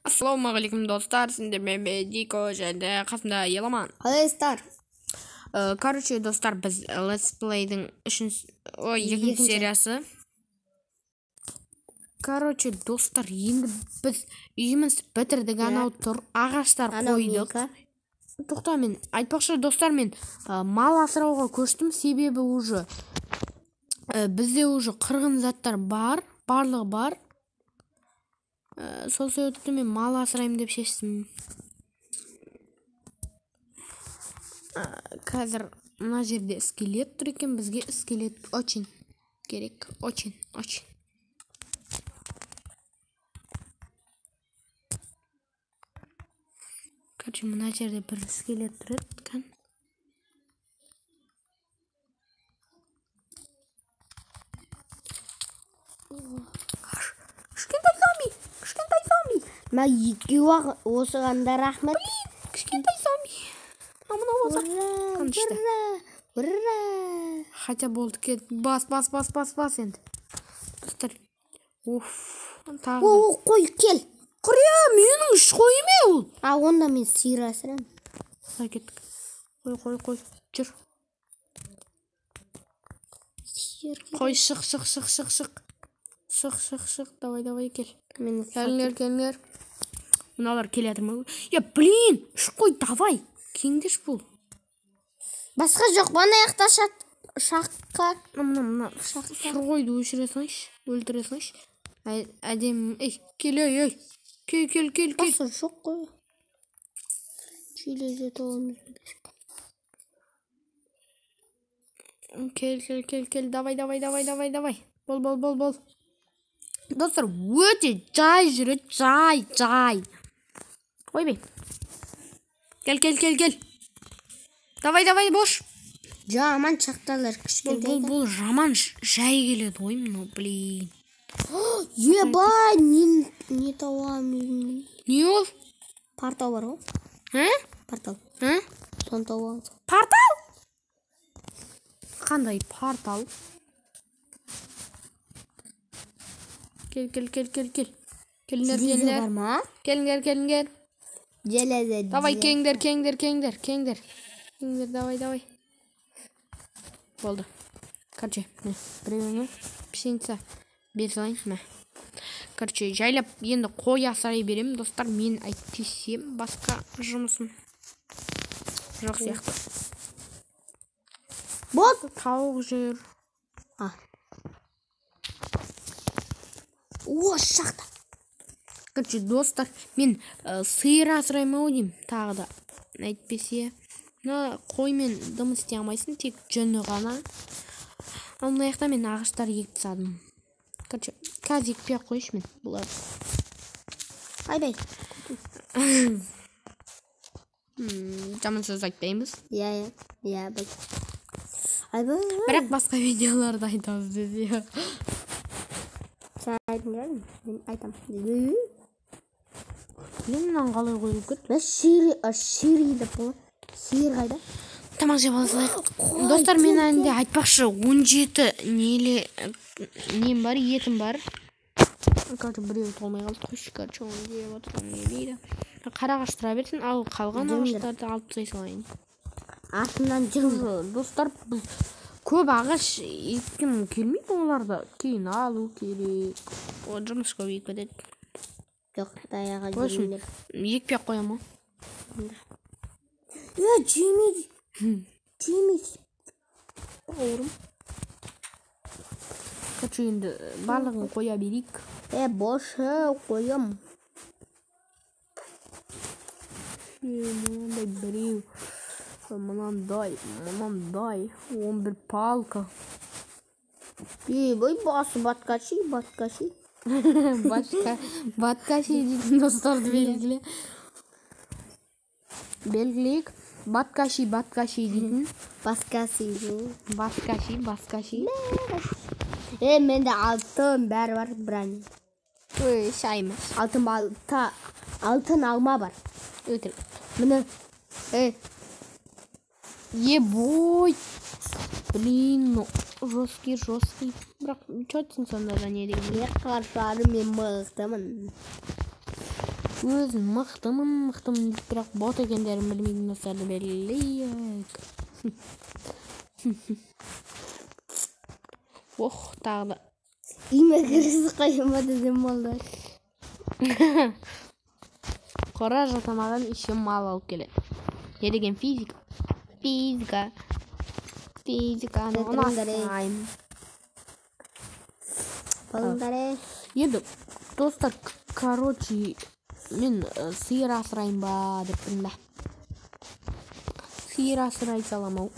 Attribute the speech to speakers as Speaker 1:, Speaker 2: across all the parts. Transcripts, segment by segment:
Speaker 1: Ассалаумағалейкум достар, сендермен Дико және қасымда Еламан.
Speaker 2: Қалайсыздар?
Speaker 1: Короче, достар, біз Let's Play'дің екінші сериясы. Короче, достар, енді біз үйіміз бітірдік, анау тұр, ағаштар қойдық. Тоқта, мен айтпақшы достар, мен мал асырауға көштім, себебі уже бізде уже қырғын заттар бар, барлығы бар. Сол себепті мен мал асыраймын деп шештім. Қазір мына жерде скелет тұр екен, бізге скелет очень керек, очень. Короче, мына жерде бір скелет тұр екен. Кішкентай зомби.
Speaker 2: Мә екеуі осығанда рахмет.
Speaker 1: Кішкентай зомби. Мына отыр. Қанышты.
Speaker 2: Ура!
Speaker 1: Хотя болды, кет. Бас енді. Достар. Тағы.
Speaker 2: Қой, кел.
Speaker 1: Құрия, менің үш қойым ол.
Speaker 2: Онда мен сиыр асырамын.
Speaker 1: Кеттік. Қой. Жүр. Қой, шық. Давай, кел. Келіңдер. Мыналар келеді ме? Блин, үш қой, давай. Кеңдеш бұл.
Speaker 2: Басқа жоқ, бана яқта шаққа.
Speaker 1: Мына сұр қойды өшіре салайыншы, өлтіре салайыншы. Әдем, кел. Кел.
Speaker 2: Басқа жоқ қой. Чилезе тоғымыз.
Speaker 1: Кел, давай. Бол. Достар, өте жай жүреді, жай. Ойбай. Кел. Давай, бош.
Speaker 2: Жаман шақталар кішкентай.
Speaker 1: Бұл жаман жай келеді, ой, мынау, блин.
Speaker 2: Ебай, не тауамын.
Speaker 1: Не ол?
Speaker 2: Портал бар ғой? Портал. Сон тауамыз.
Speaker 1: Портал? Қандай портал? Кел.
Speaker 2: Железі бар ма?
Speaker 1: Келіңдер.
Speaker 2: Железі.
Speaker 1: Давай, кеңдер. Давай. Болды. Короче, біреуіңе пшеница бер салайын. Короче, жайлап енді қой асырай беремін. Достар, мен әйтпесем басқа жұмысым жоқ сияқты.
Speaker 2: Болды.
Speaker 1: Тауық жүр.
Speaker 2: Шақта.
Speaker 1: Короче, достар, мен сиыр асыраймын деймін тағы да. Әйтпесе, қой мен дым істей алмайсың, тек жүні ғана. Ал мына жақта мен ағаштар егіп тастадым. Короче, қазір екпей қойшы мен бұлар.
Speaker 2: Айбай.
Speaker 1: Жаман сөз айтпаймыз.
Speaker 2: Иә, бай. Айбай.
Speaker 1: Бірақ басқа видеоларды айтамыз десе.
Speaker 2: Сен айтыңдар, мен айтам.
Speaker 1: Мынан қалай қойылып кет?
Speaker 2: Сиыр деп бұл. Сиыр қайда?
Speaker 1: Тамақ жеп алсайық. Достар, мен әнде айтпақшы 17 нем бар, етім бар. Короче, біреу толмай қалды. Қойшы, короче, оны жеп отырған не дейді. Қарағаш тұра берсін, ал қалған ағаштарды алып тастай салайын.
Speaker 2: Артынан жүр.
Speaker 1: Достар, біз көп ағаш еккім келмейді, оларды кейін алу керек. Жұмыс көбейіп кетеді.
Speaker 2: Жоқ, даяға
Speaker 1: жемелер. Екпей қоямын.
Speaker 2: Жемейді.
Speaker 1: Ауырым. Короче, енді барлығын қоя берейік.
Speaker 2: Бошы қойым.
Speaker 1: Мынандай біреу. Мынандай. 11 палка.
Speaker 2: Бой басы баткаши.
Speaker 1: Баткаши дейтін достарды белгілейік. Баткаши дейтін. Баскаши.
Speaker 2: Менде алтын бәрі бар, брани.
Speaker 1: Шаймыз.
Speaker 2: Алтын алма бар.
Speaker 1: Өтірік.
Speaker 2: Міне.
Speaker 1: Ебой. Блин, жесткий. Бірақ, что ты сонда да не деген?
Speaker 2: Қаршары мен мықтымын.
Speaker 1: өзін мықтымын деп бірақ бот екендерін білмейтін достарды белгілейік. Тағы да
Speaker 2: Име кірісі қайымады дем болды.
Speaker 1: Қора жасамаған іші мал алып келеді. Не деген физика? Физиканы ұнатпаймын.
Speaker 2: Балыңдары.
Speaker 1: Енді достар, короче, мен сиыр асырайын ба деп тұрмын да. Сиыр асырай салам ау.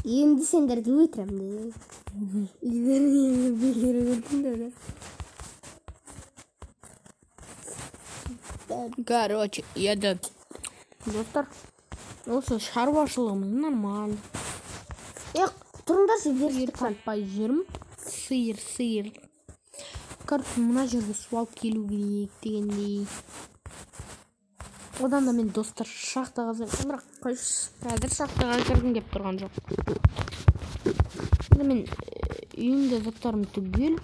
Speaker 2: Енді сендерді өлтірем де. Үйлеріңе бекері көрдіңдер.
Speaker 1: Короче, енді достар, осы шаруашылығымыз нормально.
Speaker 2: Тұрыңдар сіздер
Speaker 1: Сиыр таппай жүрмін. Сиыр. Короче, мына жерге су алып келу керек дегендей. Одан да мен достар шахтаға бірақ қазір шахтаға кіргім кеп тұрған жоқ. Енді мен үйімде заттарым түгел.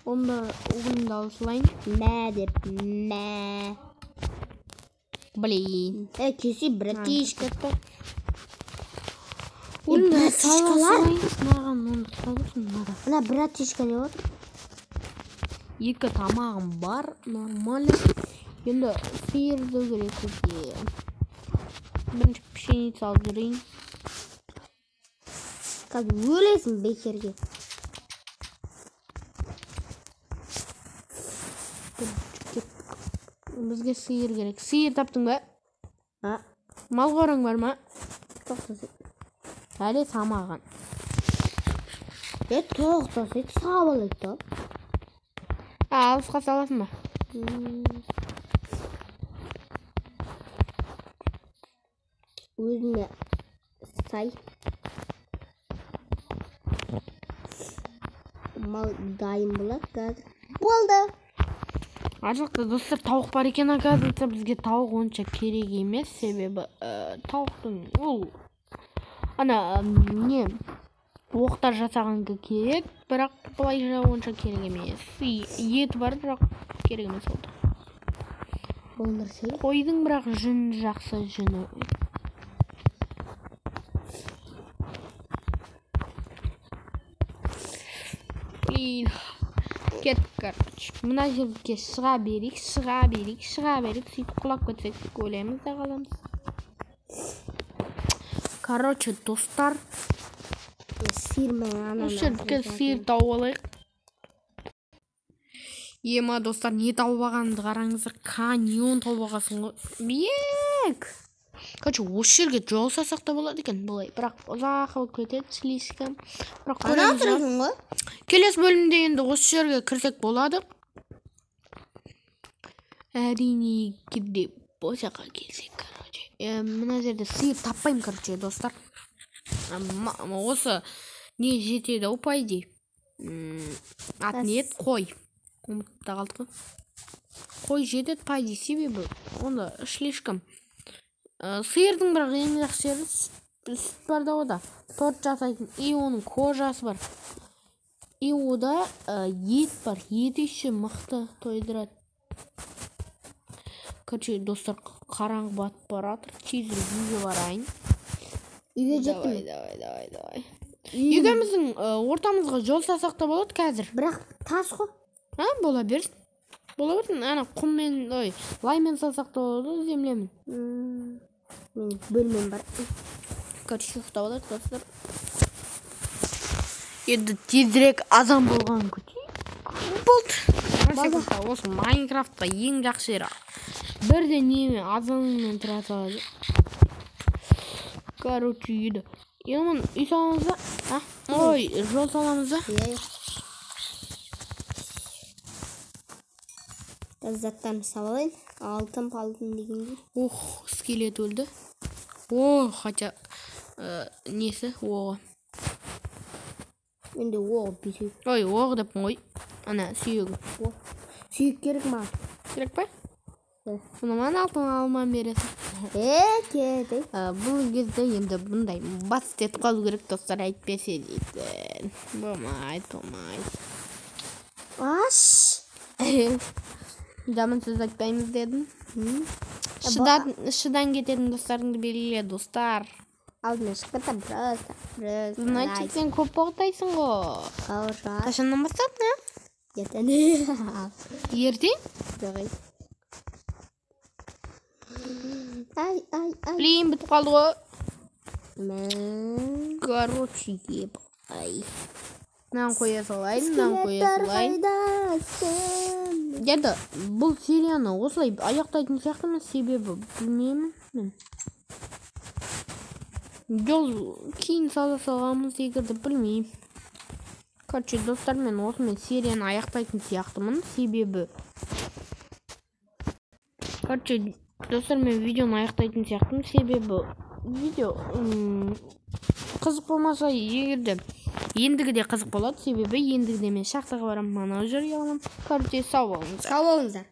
Speaker 1: Онда ұғымды алысылайын. Блин.
Speaker 2: Кесі братишка-то.
Speaker 1: Братишкалар?
Speaker 2: Ана братишка не отыр?
Speaker 1: Екі тамағым бар, нормально. Енді сиырды керек көке. Бірінші пшеница алып жүрейін.
Speaker 2: Қазір өлесің бекерге.
Speaker 1: Бізге сиыр керек. Сиыр таптың ба?
Speaker 2: Мал
Speaker 1: қораң бар ма?
Speaker 2: Тоқтасың.
Speaker 1: Әлі самаған.
Speaker 2: Тоқтасың, сабылық та.
Speaker 1: Алысқа саласың ба?
Speaker 2: Өзіме сай. Мал дайын болады қазір. Болды.
Speaker 1: Ажақта достар тауық бар екен, оказывается бізге тауық онша керек емес, себебі тауықтың ол оқтар жасағанға керек, бірақ бұлайша онша керек емес. Еті бар, бірақ керек емес олды. Қойдың бірақ жүн жақсы жүні. Кеттік, короче. Мына жерге шыға берейік, сөйтіп құлап кетсек деп ойлаймыз да қаламыз. Короче, достар, осы жерге сиыр тауып алайық. Ема, достар, не тауып алғанымды қараңыздар. Каньон тауып алғансың ғой. Биек! Короче, осы жерге жол салсақ та болады екен, бұлай. Бірақ ұзақ болып кетеді, слишком.
Speaker 2: Ана тұрсың ғой?
Speaker 1: Келесі бөлімде енді осы жерге кірсек болады. Әрине кеде босаға келсек, короче. Мына жерде сиыр таппаймын, короче, достар. Осы не жетеді, опайды. Ат не ет? Қой. Ұмытта қалдық қой. Қой жетеді, пайды себебі. Онда слишком. Сиырдың бірақ ең жақсы жері сүт бар да ода. Торт жасайтын. И оның кожасы бар. И ода ет бар. Ет еще мықты тойдырады. Короче, достар, қараңғы батып баратыр. Тезірек үйге барайын.
Speaker 2: Үйге жеттім.
Speaker 1: Давай. Үйгеміздің ортамызға жол салсақ та болады қазір.
Speaker 2: Бірақ тас қой.
Speaker 1: Бола берсін. Ана құммен, лаймен салсақ та болады, землемен.
Speaker 2: Мен бөлмен бар.
Speaker 1: Короче, ұқта болады, достар. Енді тезірек адам болған болды. Осы Майнкрафтқа ең жақсы жері. Бірде неме азанымен тұра салады. Короче, еді. Елмін, үй саламыз ба? Жол саламыз ба?
Speaker 2: Заттан салайын. Алтын дегенде.
Speaker 1: Скелет өлді. Хотя несі оғы.
Speaker 2: Менде оғы бесек.
Speaker 1: Оғы деп қой. Ана сүйегі.
Speaker 2: Сүйек керек ма?
Speaker 1: Керек па? Сонымен алтын алман бересің.
Speaker 2: Кеді.
Speaker 1: Бұл кезде енді бұндай бас тет қалу керек, достар, әйтпесе дейді. Болмайды. Жаман сөз айтпаймыз дедім. Шыдан кететін достарыңды белгіле, достар.
Speaker 2: Алдымен шығып кета, біраз.
Speaker 1: Значит, сен көп боқтайсың ғой. Қашаннан бастадың,
Speaker 2: Ертең.
Speaker 1: Ертең?
Speaker 2: Жоғай.
Speaker 1: Блин, бітіп қалды ғой.
Speaker 2: Короче, ебай.
Speaker 1: Мынаны қоя салайын. Деді, бұл серияны осылай аяқтайтын сияқтымын, себебі білмеймін мен. Жол кейін саламыз егерді білмеймін. Короче, достар, мен осымен серияны аяқтайтын сияқтымын, себебі. Короче, достар, мен видеоны аяқтайтын сияқтымын, себебі видео қызық болмаса егерде ендігі де қызық болады, себебі ендігі де мен шахтаға барам, мана жерге аламын. Короче, сау болыңыздар.